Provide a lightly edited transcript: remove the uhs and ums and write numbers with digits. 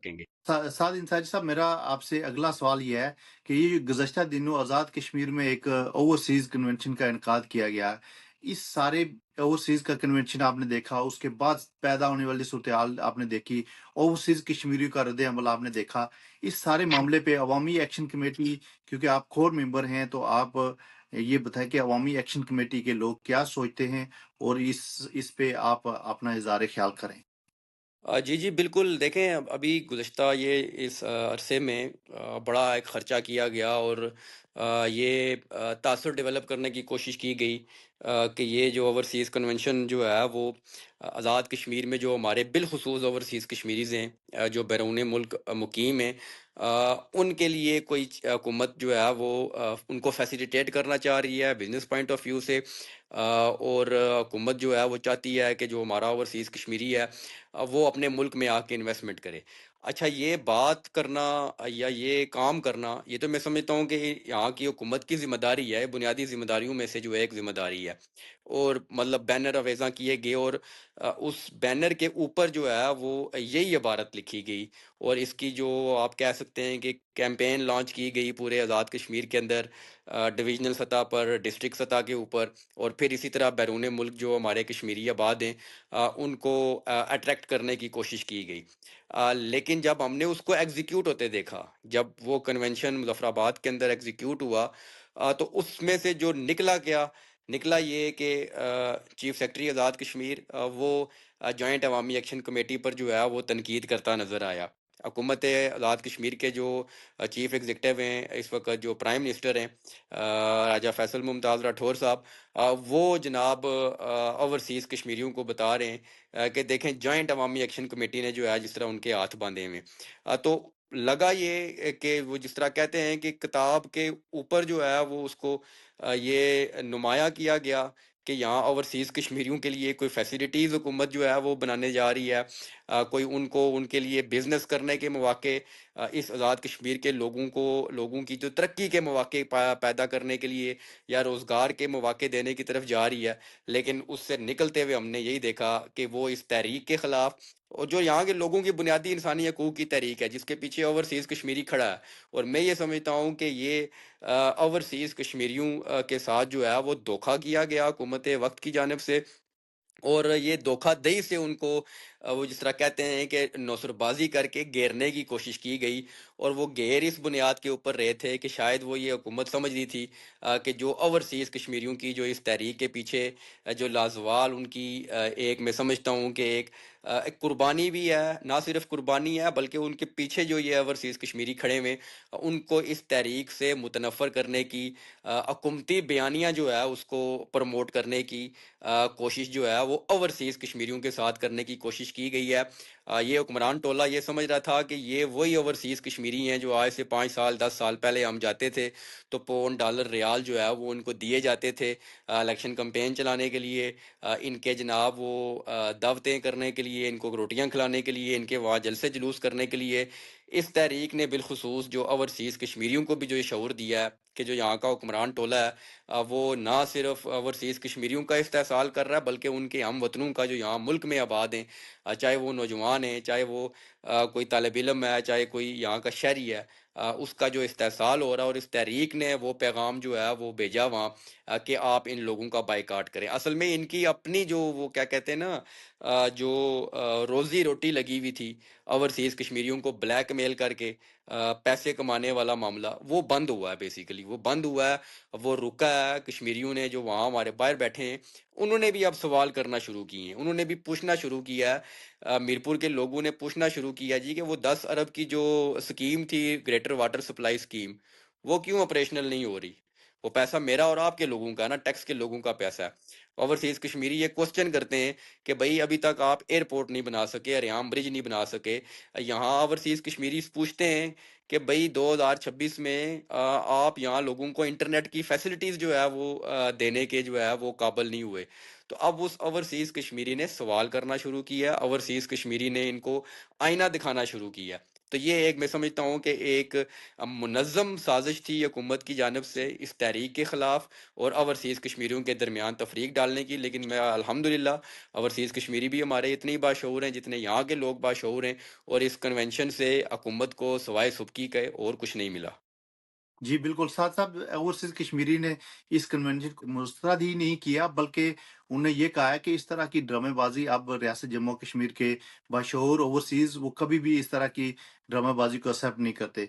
सकेंगे। साद इंसारी साहब, मेरा आपसे अगला सवाल ये है कि ये जो गुज़श्ता दिनों आज़ाद कश्मीर में एक ओवरसीज़ कन्वेंशन का इनकाद किया गया। इस सारे ओवरसीज़ का कन्वेंशन आपने देखा, उसके बाद पैदा होने वाली सूरत-ए-हाल आपने देखी, ओवरसीज़ कश्मीरियों का रद्द-ए-अमल आपने देखा। इस सारे मामले पे अवामी एक्शन कमेटी, क्योंकि आप कोर मेंबर हैं, तो आप ये बताएँ कि अवामी एक्शन कमेटी के लोग क्या सोचते हैं और इस पे आप अपना इज़हार ख़्याल करें? जी, जी, बिल्कुल। देखें, अब अभी गुज़श्ता ये इस अरसे में बड़ा एक ख़र्चा किया गया और ये तासुर डेवलप करने की कोशिश की गई कि ये जो ओवरसीज़ कन्वेंशन जो है वो आज़ाद कश्मीर में जो हमारे बिलख़ुसूस ओवरसीज़ कश्मीरीज़ हैं, जो बैरून मुल्क मुक़ीम हैं, उनके लिए कोई हुकूमत जो है वो उनको फैसिलिटेट करना चाह रही है बिज़नेस पॉइंट ऑफ व्यू से। और हुकूमत जो है वो चाहती है कि जो हमारा ओवरसीज़ कश्मीरी है वो अपने मुल्क में आके इन्वेस्टमेंट करे। अच्छा, ये बात करना या ये काम करना, ये तो मैं समझता हूँ कि यहाँ की हुकूमत की ज़िम्मेदारी है, बुनियादी ज़िम्मेदारियों में से जो एक ज़िम्मेदारी है। और मतलब बैनर अवेज़ा किए गए और उस बैनर के ऊपर जो है वो यही इबारत लिखी गई और इसकी जो आप कह सकते हैं कि कैंपेन लॉन्च की गई पूरे आज़ाद कश्मीर के अंदर, डिवीज़नल सतह पर, डिस्ट्रिक्ट सतह के ऊपर, और फिर इसी तरह बैरून मुल्क जो हमारे कश्मीरी आबाद हैं उनको अट्रैक्ट करने की कोशिश की गई। लेकिन जब हमने उसको एग्ज़ीक्यूट होते देखा, जब वो कन्वेंशन मुज़फ़्फ़राबाद के अंदर एग्ज़ीक्यूट हुआ, तो उसमें से जो निकला क्या, निकला ये कि चीफ़ सेक्रेटरी आज़ाद कश्मीर वो जॉइंट अवामी एक्शन कमेटी पर जो है वो तनकीद करता नज़र आया। हुकूमत आज़ाद कश्मीर के जो चीफ़ एग्ज़ीक्यूटिव हैं, इस वक़्त जो प्राइम मिनिस्टर हैं, राजा फैसल मुमताज़ राठौर साहब, वो जनाब ओवरसीज़ कश्मीरियों को बता रहे हैं कि देखें, जॉइंट अवामी एक्शन कमेटी ने जो है जिस तरह उनके हाथ बांधे हुए हैं। तो लगा ये कि वो जिस तरह कहते हैं कि किताब के ऊपर जो है वो उसको ये नुमाया किया गया कि यहाँ ओवरसीज़ कश्मीरियों के लिए कोई फैसिलिटीज़ हुकूमत जो है वो बनाने जा रही है। कोई उनको उनके लिए बिज़नेस करने के मौके, इस आज़ाद कश्मीर के लोगों की जो तरक्की के मौके पैदा करने के लिए या रोज़गार के मौके देने की तरफ जा रही है। लेकिन उससे निकलते हुए हमने यही देखा कि वो इस तहरीक के खिलाफ, और जो यहाँ के लोगों की बुनियादी इंसानी हकूक की तहरीक है जिसके पीछे ओवरसीज़ कश्मीरी खड़ा है। और मैं ये समझता हूँ कि ये ओवरसीज़ कश्मीरियों के साथ जो है वो धोखा किया गया हुकूमत वक्त की जानिब से, और ये धोखाधड़ी से उनको वो जिस तरह कहते हैं कि नौसरबाजी करके घेरने की कोशिश की गई। और वो घेर इस बुनियाद के ऊपर रहे थे कि शायद वो ये हुकूमत समझ रही थी कि जो ओवरसीज़ कश्मीरियों की जो इस तहरीक के पीछे जो लाजवाल उनकी एक मैं समझता हूँ कि एक कुर्बानी भी है, ना सिर्फ कुर्बानी है बल्कि उनके पीछे जो ये ओवरसीज़ कश्मीरी खड़े हुए, उनको इस तहरीक से मुतनफ़र करने की, हुकूमती बयानियाँ जो है उसको प्रमोट करने की कोशिश जो है वो ओवरसीज़ कश्मीरियों के साथ करने की कोशिश की गई है। ये हुक्मरान टोला ये समझ रहा था कि ये वही ओवरसीज़ कश्मीरी हैं जो आज से 5 साल 10 साल पहले हम जाते थे तो पौंड डॉलर रियाल जो है वो उनको दिए जाते थे इलेक्शन कैंपेन चलाने के लिए, इनके जनाब वो दावतें करने के लिए, इनको रोटियां खिलाने के लिए, इनके वहाँ जलसे जुलूस करने के लिए। इस तहरीक ने बिलखुसूस जो ओवरसीज़ कश्मीरियों को भी जो ये शऊर दिया है कि जो यहाँ का हुक्मरान टोला है वो ना सिर्फ ओवरसीज़ कश्मीरियों का इस्तेहसाल कर रहा है बल्कि उनके हम वतनों का जो यहाँ मुल्क में आबाद हैं, चाहे वो नौजवान हैं, चाहे वो कोई तालिब इल्म है, चाहे कोई यहाँ का शहरी है, उसका जो इस्तेहसाल हो रहा है। और इस तहरीक ने वो पैगाम जो है वो भेजा वहाँ कि आप इन लोगों का बाइकाट करें। असल में इनकी अपनी जो वो क्या कहते हैं ना, जो रोज़ी रोटी लगी हुई थी ओवरसीज़ कश्मीरियों को ब्लैकमेल करके पैसे कमाने वाला मामला, वो बंद हुआ है, बेसिकली वो बंद हुआ है। वो रुका है। कश्मीरियों ने जो वहाँ हमारे बाहर बैठे हैं, उन्होंने भी अब सवाल करना शुरू किए हैं, उन्होंने भी पूछना शुरू किया है। मीरपुर के लोगों ने पूछना शुरू किया जी कि वो 10 अरब की जो स्कीम थी, ग्रेटर वाटर सप्लाई स्कीम, वो क्यों ऑपरेशनल नहीं हो रही? वो पैसा मेरा और आपके लोगों का है ना, टैक्स के लोगों का पैसा है। ओवरसीज कश्मीरी ये क्वेश्चन करते हैं कि भाई अभी तक आप एयरपोर्ट नहीं बना सके, रियाम ब्रिज नहीं बना सके। यहाँ ओवरसीज कश्मीरी पूछते हैं कि भाई 2026 में आप यहाँ लोगों को इंटरनेट की फैसिलिटीज जो है वो देने के जो है वो काबिल नहीं हुए। तो अब उस ओवरसीज कश्मीरी ने सवाल करना शुरू किया, ओवरसीज कश्मीरी ने इनको आईना दिखाना शुरू किया تو یہ ایک میں سمجھتا ہوں کہ ایک منظم سازش تھی حکومت کی جانب سے اس تحریک کے خلاف اور اوورسیز کشمیریوں کے درمیان تفریق ڈالنے کی، لیکن میں الحمدللہ اوورسیز کشمیری بھی ہمارے اتنے ہی باشعور ہیں جتنے یہاں کے لوگ باشعور ہیں، اور اس کنونشن سے حکومت کو سوائے سبکی کے اور کچھ نہیں ملا۔ جی بالکل، ساتھ صاحب اوورسیز کشمیری نے اس کنونشن کو مسترد ہی نہیں کیا، بلکہ انہوں نے یہ کہا ہے کہ اس طرح کی ڈرامے بازی اب ریاست جموں و کشمیر کے باشعور اوورسیز وہ کبھی بھی اس طرح کی ڈرامے بازی کو ایکسیپٹ نہیں کرتے۔